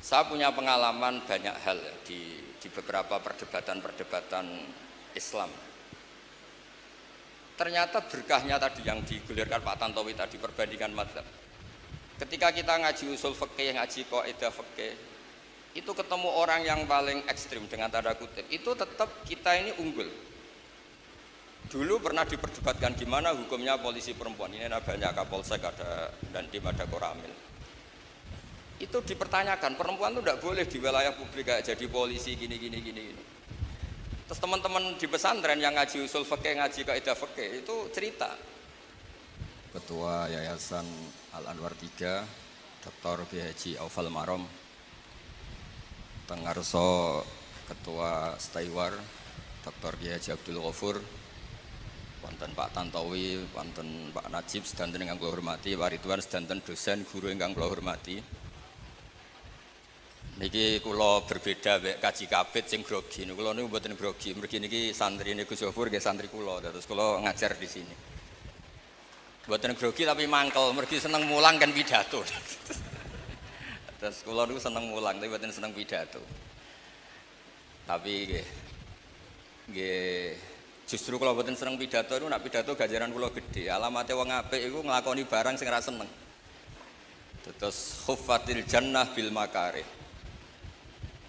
Saya punya pengalaman banyak hal ya, di beberapa perdebatan-perdebatan Islam. Ternyata berkahnya tadi yang digulirkan Pak Tantowi tadi, perbandingan madzhab. Ketika kita ngaji usul fikih, ngaji kaidah fikih, itu ketemu orang yang paling ekstrim dengan tanda kutip, itu tetap kita ini unggul. Dulu pernah diperdebatkan gimana hukumnya polisi perempuan. Ini ada banyak Kapolsek, ada Dandim, ada Koramil. Itu dipertanyakan, perempuan itu tidak boleh di wilayah publik kayak jadi polisi gini. Terus teman-teman di pesantren yang ngaji usul fikih, ngaji kaidah fikih itu cerita. Ketua Yayasan Al Anwar 3, Dr. Kiai Haji Aufal Marom, Tengarso Ketua Staiwar, Dr. Kiai Haji Abdul Ghafur, wonten Pak Tantowi, wonten Pak Najib sedanten ingkang kula hormati, Pak Ridwan sedanten dosen guru ingkang kula hormati. Niki kula berbeda mek kaji kabit sing grogi. Niku kula niku mboten grogi. Mergi niki santri niku Gus Yofur nggih santri kula. Terus kula ngajar di sini. Mboten grogi tapi mangkel, mergi seneng mulang kan pidato. Terus kula niku seneng mulang tapi mboten seneng pidato. Tapi nggih justru kula mboten seneng pidato niku nek pidato ganjaran kula gedhe. Alamate wong apik iku nglakoni barang sing ora seneng. Terus khuffatil jannah bil makarih.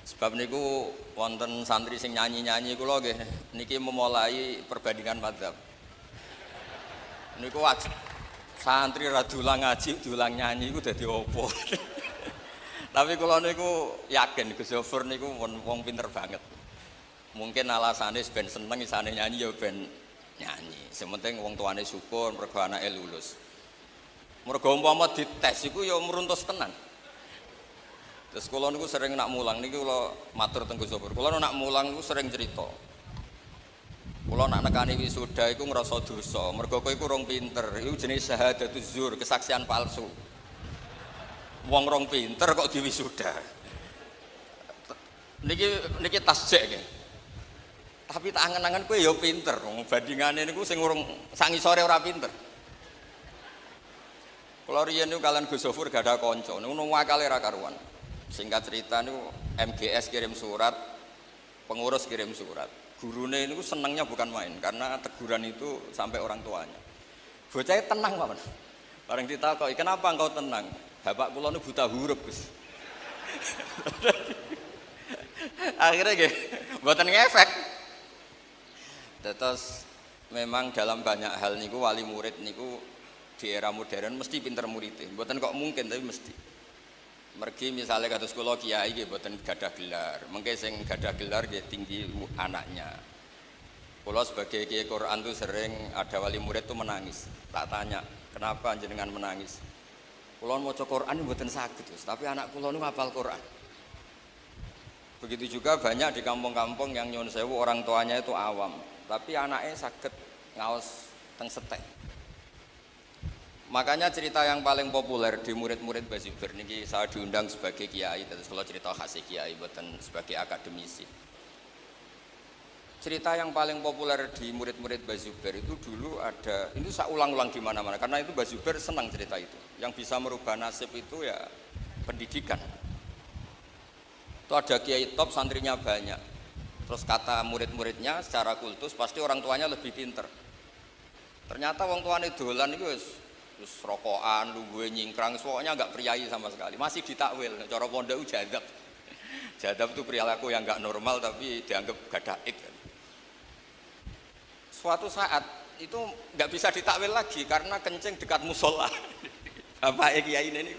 Sebab niku wonten santri sing nyanyi-nyanyi kula nggih niki memulai perbandingan madzhab. Niku santri ra dulang ngaji, dulang nyanyi iku dadi opo. Tapi kula niku yakin Gus Yofur niku wong pinter banget. Mungkin alasane ben seneng isane nyanyi ya ben nyanyi. Sementing wong tuane syukur mergo anake lulus. Mergo umpama dites iku ya meruntus tenan. Terus kula niku sering nak mulang niku kula matur teng Gus Yofur. Kula nak mulang niku sering cerita. Kula nak nekani wisuda iku ngrasa dosa. Mergo kowe iku rong pinter. Iku jenis syahadatuz zur, kesaksian palsu. Wong rong pinter kok diwisuda. Niki tasjek nggih. Tapi tak angen-angen kowe ya pinter. Wong bandingane niku sing urung sak ngisore ora pinter. Kula riyen niku kalian Gus Yofur gak ada kanca. Niku wakale ra karuan. Singkat cerita niku MGS kirim surat, pengurus kirim surat. Gurune niku senengnya bukan main karena teguran itu sampai orang tuanya. Bocahnya tenang Pak. Bareng ditakoki, "Kenapa engkau tenang?" "Bapak kula niku buta huruf, Gus." Akhirnya nggih mboten ngefek. Terus memang dalam banyak hal niku wali murid niku di era modern mesti pinter muridnya. Mboten kok mungkin tapi mesti. Mergi misalnya kados kula kiai nggih mboten gadah gelar. Mengke sing gadah gelar nggih tinggi anaknya. Kula sebagai kiai Quran tuh sering ada wali murid tuh menangis. Tak tanya, "Kenapa jenengan menangis?" "Kula maca Quran mboten saged, Gus, tapi anak kula niku hafal Quran." Begitu juga banyak di kampung-kampung yang nyuwun sewu orang tuanya itu awam, tapi anaknya saged ngaos teng setek. Makanya cerita yang paling populer di murid-murid Bazuber niki saya diundang sebagai kiai, terus kalau cerita khas kiai buatan sebagai akademisi. Cerita yang paling populer di murid-murid Bazuber itu dulu ada, itu saya ulang-ulang di mana-mana karena itu Bazuber senang cerita itu. Yang bisa merubah nasib itu ya pendidikan. Itu ada kiai top, santrinya banyak. Terus kata murid-muridnya secara kultus pasti orang tuanya lebih pinter. Ternyata orang tuanya dolan itu terus rokokan, lungguhe nyingkrang, pokoknya enggak priayi sama sekali. Masih ditakwil, cara pondok jadab. Jadab itu perilaku yang enggak normal tapi dianggap gadaik. Suatu saat itu enggak bisa ditakwil lagi karena kencing dekat musola. Bapak kiai ini.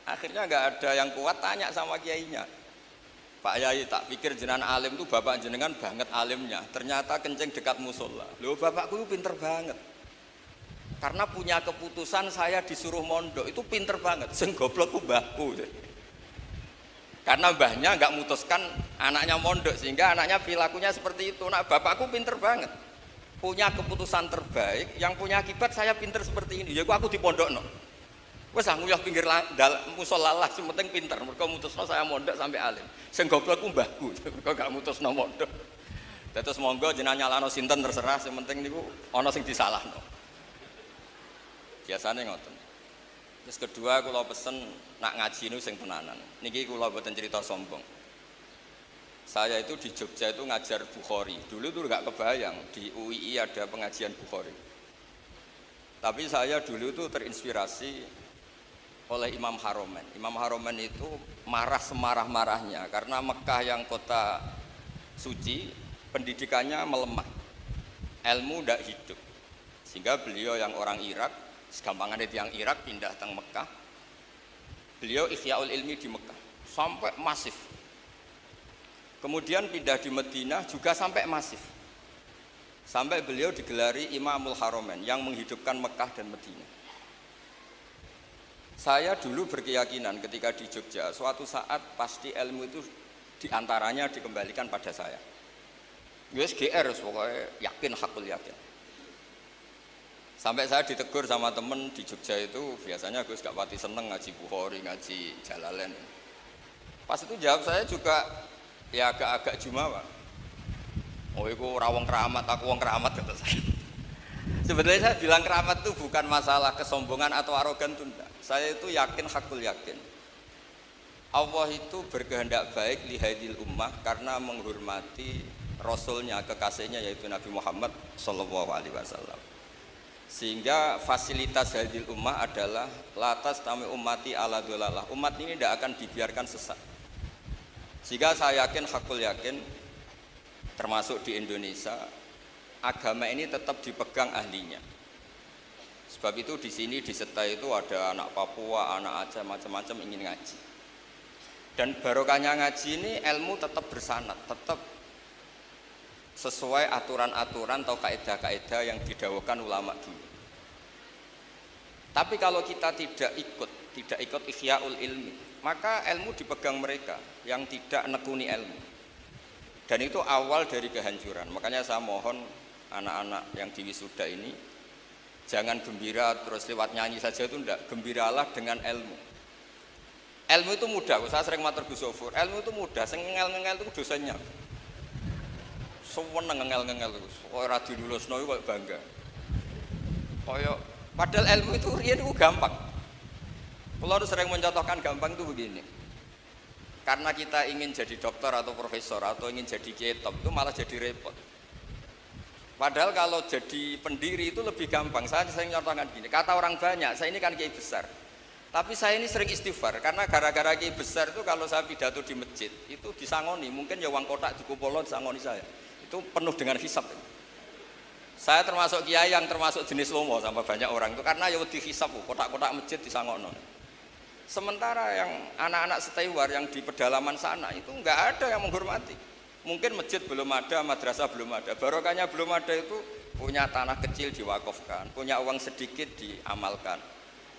Akhirnya enggak ada yang kuat tanya sama kiainya. "Pak Yai, tak pikir jenengan alim tuh bapak jenengan banget alimnya. Ternyata kencing dekat musola. Loh, bapakku itu pinter banget. Karena punya keputusan saya disuruh mondok itu pinter banget. Sing goblok ku mbahku." Karena mbahnya enggak mutuskan anaknya mondok sehingga anaknya perilakunya seperti itu. Nah, bapakku pinter banget. Punya keputusan terbaik yang punya akibat saya pinter seperti ini. Ya aku dipondokno. Wes nguyah pinggir musola lah, sing penting pinter. Mergo mutusno saya mondok sampai alim. Sing goblok ku mbahku. Mergo gak mutusno mondok. Terus monggo jenengan nyalano sinten terserah, sing penting niku ana sing disalahno. Biasane ngoten. Terus kedua kula pesen nak ngaji niku sing tenanan. Niki kula mboten cerita sombong. Saya itu di Jogja itu ngajar Bukhari. Dulu tuh nggak kebayang di UII ada pengajian Bukhari. Tapi saya dulu itu terinspirasi oleh Imam Haromen. Imam Haromen itu marah semarah-marahnya karena Mekah yang kota suci pendidikannya melemah, ilmu tidak hidup. Sehingga beliau yang orang Irak, segampangannya yang Irak pindah ke Mekah. Beliau Ihya'ul Ilmi di Mekah sampai masif. Kemudian pindah di Madinah juga sampai masif. Sampai beliau digelari Imamul Haromen yang menghidupkan Mekah dan Madinah. Saya dulu berkeyakinan ketika di Jogja, suatu saat pasti ilmu itu diantaranya dikembalikan pada saya. Wes GR, pokoknya yakin, hakul yakin. Sampai saya ditegur sama temen di Jogja itu, biasanya Gus gak pati seneng ngaji Bukhari, ngaji Jalalain. Pas itu jawab saya juga ya agak-agak jumawa. Oh itu rawong keramat, aku wong keramat kata saya. Sebenarnya saya bilang keramat itu bukan masalah kesombongan atau arogan tunda. Saya itu yakin, hakul yakin. Allah itu berkehendak baik lihadil ummah karena menghormati Rasulnya, kekasihnya yaitu Nabi Muhammad SAW. Sehingga fasilitas hadil ummah adalah latas tami ummati ala dolalah. Umat ini tidak akan dibiarkan sesat. Sehingga saya yakin, hakul yakin, termasuk di Indonesia, agama ini tetap dipegang ahlinya. Sebab itu di sini di Seta itu ada anak Papua, anak Aceh, macam-macam ingin ngaji. Dan barokahnya ngaji ini ilmu tetap bersanad, tetap sesuai aturan-aturan atau kaidah-kaidah yang didawuhkan ulama dulu. Tapi kalau kita tidak ikut Ihya'ul Ilmi, maka ilmu dipegang mereka yang tidak nekuni ilmu. Dan itu awal dari kehancuran. Makanya saya mohon anak-anak yang di wisuda ini jangan gembira terus lewat nyanyi saja, itu enggak. Gembiralah dengan ilmu. Ilmu itu mudah. Saya sering matur Gus Sofur, ilmu itu mudah. Sing ngengel-ngengel itu dosennya. Semua ngengel-ngengel itu. Kok ora dilulusno kok bangga. Kaya padahal ilmu itu riyen itu gampang. Kalau sering mencontohkan gampang itu begini. Karena kita ingin jadi dokter atau profesor atau ingin jadi kiai top itu malah jadi repot. Padahal kalau jadi pendiri itu lebih gampang. Saya sering contohkan gini, kata orang banyak, saya ini kan kiai besar. Tapi saya ini sering istighfar karena gara-gara kiai besar itu kalau saya pidato di masjid itu disangoni, mungkin ya uang kotak di kupolo disangoni saya. Itu penuh dengan hisab. Saya termasuk kiai yang termasuk jenis lomo sama banyak orang itu karena ya wedi hisab, kotak-kotak masjid disangono. Sementara yang anak-anak setewar yang di pedalaman sana itu enggak ada yang menghormati. Mungkin masjid belum ada, madrasah belum ada, barokahnya belum ada, itu punya tanah kecil diwakafkan, punya uang sedikit diamalkan.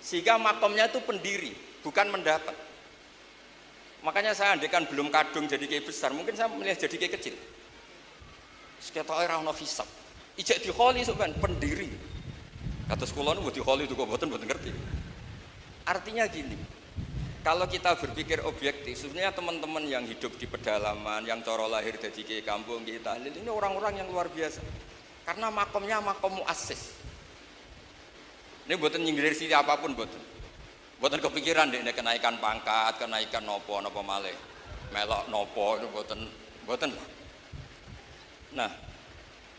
Sehingga makomnya itu pendiri, bukan mendapat. Makanya saya andekan belum kadung jadi kiai besar, mungkin saya memilih jadi kiai kecil. Seketoke ora ono hisab. Ijek dikholi sampean pendiri. Kados kula niku dikholi kok mboten ngerti. Artinya gini, kalau kita berpikir objektif, sebenarnya teman-teman yang hidup di pedalaman, yang coro lahir dari kiai kampung, kiai tahlil, ini orang-orang yang luar biasa. Karena makomnya makom muassis. Ini buatan nyindir sih apapun buatan. Buatan kepikiran deh, kenaikan pangkat, kenaikan nopo malih, melok nopo itu buatan. Nah,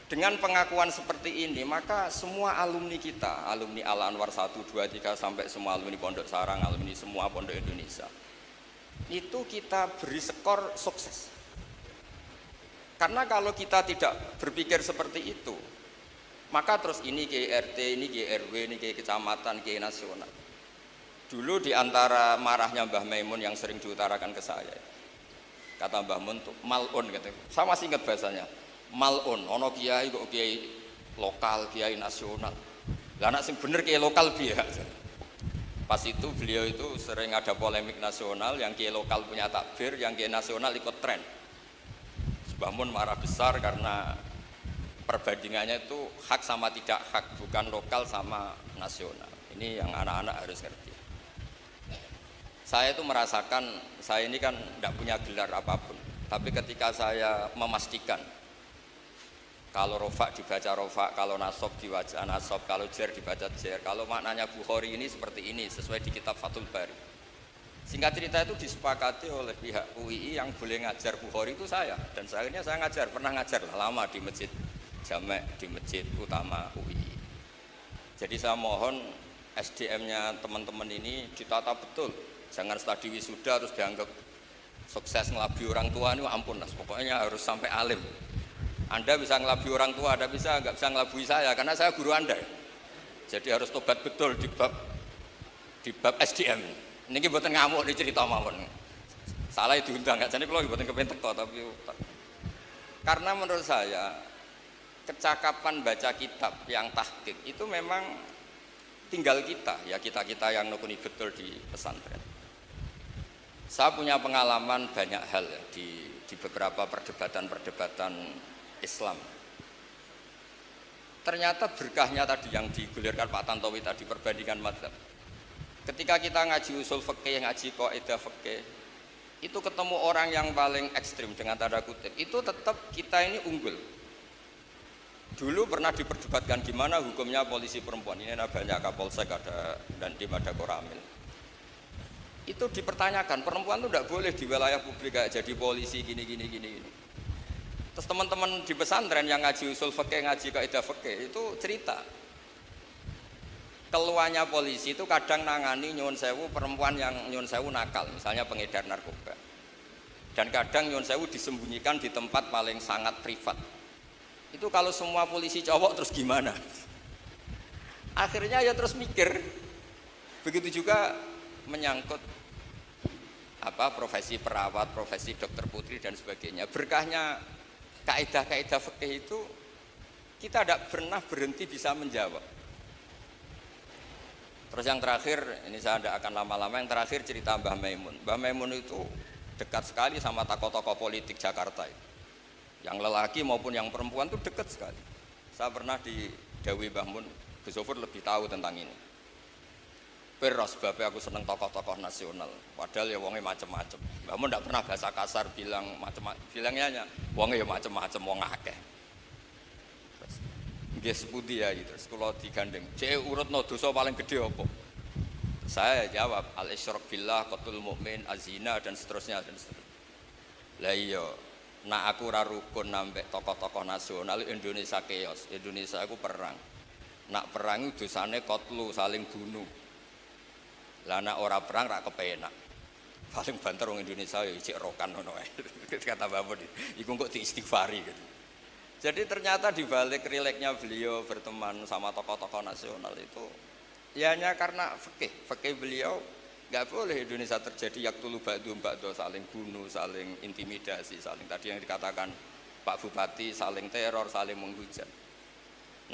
dengan pengakuan seperti ini, maka semua alumni kita, alumni Al Anwar 1, 2, 3, sampai semua alumni Pondok Sarang, alumni semua Pondok Indonesia, itu kita beri skor sukses. Karena kalau kita tidak berpikir seperti itu, maka terus ini Kiai RT, ini Kiai RW, ini Kiai Kecamatan, Kiai Nasional. Dulu diantara marahnya Mbah Maimun yang sering diutarakan ke saya, kata Mbah Mun tuh malun, gitu. Saya masih ingat bahasanya. Malun, ono kiai kok kiai lokal, kiai nasional. Lah anak sing bener kiai lokal biya. Pas itu beliau itu sering ada polemik nasional, yang kiai lokal punya takbir, yang kiai nasional ikut tren. Mbah Mun marah besar karena perbandingannya itu hak sama tidak hak, bukan lokal sama nasional. Ini yang anak-anak harus ngerti. Saya itu merasakan, saya ini kan tidak punya gelar apapun, tapi ketika saya memastikan Kalau rofa dibaca rofa, kalau nasob dibaca nasob, kalau jer dibaca jer. Kalau maknanya Bukhari ini seperti ini, sesuai di kitab Fathul Bari. Singkat cerita itu disepakati oleh pihak UII yang boleh ngajar Bukhari itu saya. Dan akhirnya saya ngajar, pernah ngajar lah, lama di masjid Jamek, di masjid utama UII. Jadi saya mohon SDM-nya teman-teman ini ditata betul. Jangan setelah di wisuda terus dianggap sukses ngelabi orang tua ini, ampun lah. Pokoknya harus sampai alim. Anda bisa ngelabi orang tua, Anda nggak bisa ngelabui saya karena saya guru Anda. Jadi harus tobat betul di bab SDM. Ini buatan ngamuk di cerita mawon. Salah diundang nggak? Jadi kalau buatan kepentek kok, tapi karena menurut saya kecakapan baca kitab yang tahqiq itu memang tinggal kita, ya kita yang nekuni betul di pesantren. Saya punya pengalaman banyak hal ya, di beberapa perdebatan Islam. Ternyata berkahnya tadi yang digulirkan Pak Tantowi tadi, perbandingan mazhab. Ketika kita ngaji usul fikih, ngaji kaidah fikih, itu ketemu orang yang paling ekstrim dengan tanda kutip, itu tetap kita ini unggul. Dulu pernah diperdebatkan gimana hukumnya polisi perempuan. Ini ada banyak Kapolsek, ada Dandim, ada Koramil. Itu dipertanyakan, perempuan itu tidak boleh di wilayah publik kayak jadi polisi gini. Terus teman-teman di pesantren yang ngaji usul fikih, ngaji kaidah fikih itu cerita keluarnya polisi itu kadang nangani nyuwun sewu perempuan yang nyuwun sewu nakal, misalnya pengedar narkoba. Dan kadang nyuwun sewu disembunyikan di tempat paling sangat privat. Itu kalau semua polisi cowok terus gimana? Akhirnya ya terus mikir. Begitu juga menyangkut profesi perawat, profesi dokter putri dan sebagainya. Berkahnya kaidah-kaidah fikih itu kita tidak pernah berhenti bisa menjawab. Terus yang terakhir, ini saya tidak akan lama-lama, yang terakhir cerita Mbah Maimun. Mbah Maimun itu dekat sekali sama tokoh-tokoh politik Jakarta itu. Yang lelaki maupun yang perempuan itu dekat sekali. Saya pernah di Dawi Mbah Mun, Gus Zofur lebih tahu tentang ini. Peros sebabnya aku seneng tokoh-tokoh nasional. Padahal ya wongnya macem-macem. Mbah Mun tidak pernah bahasa kasar bilang macem-macem. Bilangnya hanya wongnya ya macem-macem, wong akeh. Nggih sepundi ya gitu. Terus kula digandeng, "Cek urutno dosa paling gede apa?" Saya jawab, "Al-isyrak billah, qatlul mukmin, azina dan seterusnya dan seterusnya." Lah iya, nak aku ora rukun nambah tokoh-tokoh nasional Indonesia chaos. Indonesia aku perang. Nak perang itu dosane qatlu, saling bunuh. Lah nak ora perang rak kepenak. Paling banter wong Indonesia ya cek rokan ngono ae. Kata Bapak iku kok diistighfari gitu. Jadi ternyata di balik rileknya beliau berteman sama tokoh-tokoh nasional itu ya hanya karena fikih beliau nggak boleh Indonesia terjadi yaktulu ba'dhum ba'dha, saling bunuh, saling intimidasi, saling tadi yang dikatakan Pak Bupati, saling teror, saling menghujat.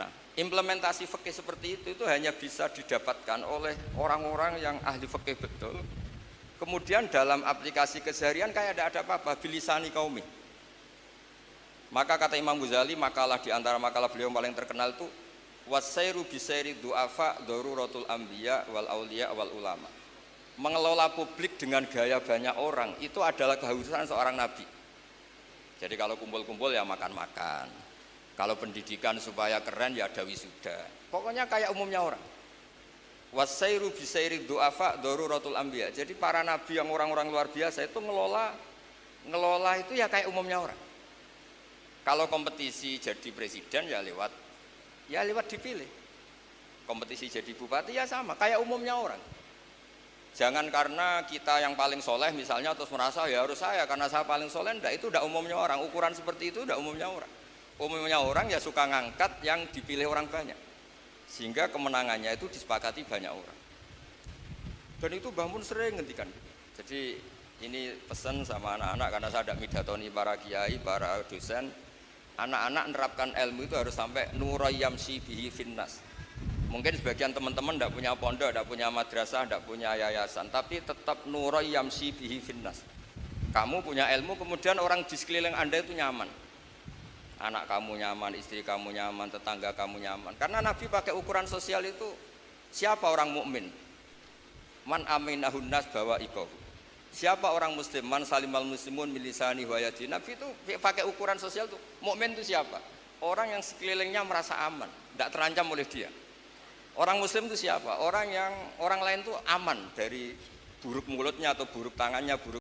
Nah, implementasi fikih seperti itu hanya bisa didapatkan oleh orang-orang yang ahli fikih betul. Kemudian dalam aplikasi keseharian kayak ada apa-apa, bilisani qaumi. Maka kata Imam Ghazali, makalah di antara makalah beliau yang paling terkenal itu wasairu bisairi du'afa daruratul anbiya wal auliya wal ulama. Mengelola publik dengan gaya banyak orang itu adalah keharusan seorang nabi. Jadi kalau kumpul-kumpul ya makan-makan. Kalau pendidikan supaya keren ya ada wisuda. Pokoknya kayak umumnya orang. Wasairu bisairi du'afa daruratul anbiya. Jadi para nabi yang orang-orang luar biasa itu ngelola itu ya kayak umumnya orang. Kalau kompetisi jadi presiden ya lewat dipilih. Kompetisi jadi bupati ya sama, kayak umumnya orang. Jangan karena kita yang paling soleh misalnya terus merasa ya harus saya karena saya paling soleh, enggak, itu udah umumnya orang. Ukuran seperti itu udah umumnya orang. Umumnya orang ya suka ngangkat yang dipilih orang banyak. Sehingga kemenangannya itu disepakati banyak orang. Dan itu Mbah Mun sering ngendikan. Jadi ini pesan sama anak-anak karena saya ada midatoni para kiai, para dosen. Anak-anak menerapkan ilmu itu harus sampai nurayyamsi bihi finnas. Mungkin sebagian teman-teman tidak punya pondok, tidak punya madrasah, tidak punya yayasan, tapi tetap nurayyamsi bihi finnas. Kamu punya ilmu, kemudian orang di sekeliling Anda itu nyaman. Anak kamu nyaman, istri kamu nyaman, tetangga kamu nyaman. Karena Nabi pakai ukuran sosial itu siapa orang mukmin? Man aminahun nas bawa ikohu. Siapa orang muslim? Man salimal muslimun milisani wa yadi. Nabi itu pakai ukuran sosial tuh. Mukmin itu siapa? orang yang sekelilingnya merasa aman, tidak terancam oleh dia. Orang muslim itu siapa? Orang lain itu aman dari buruk mulutnya atau buruk tangannya, buruk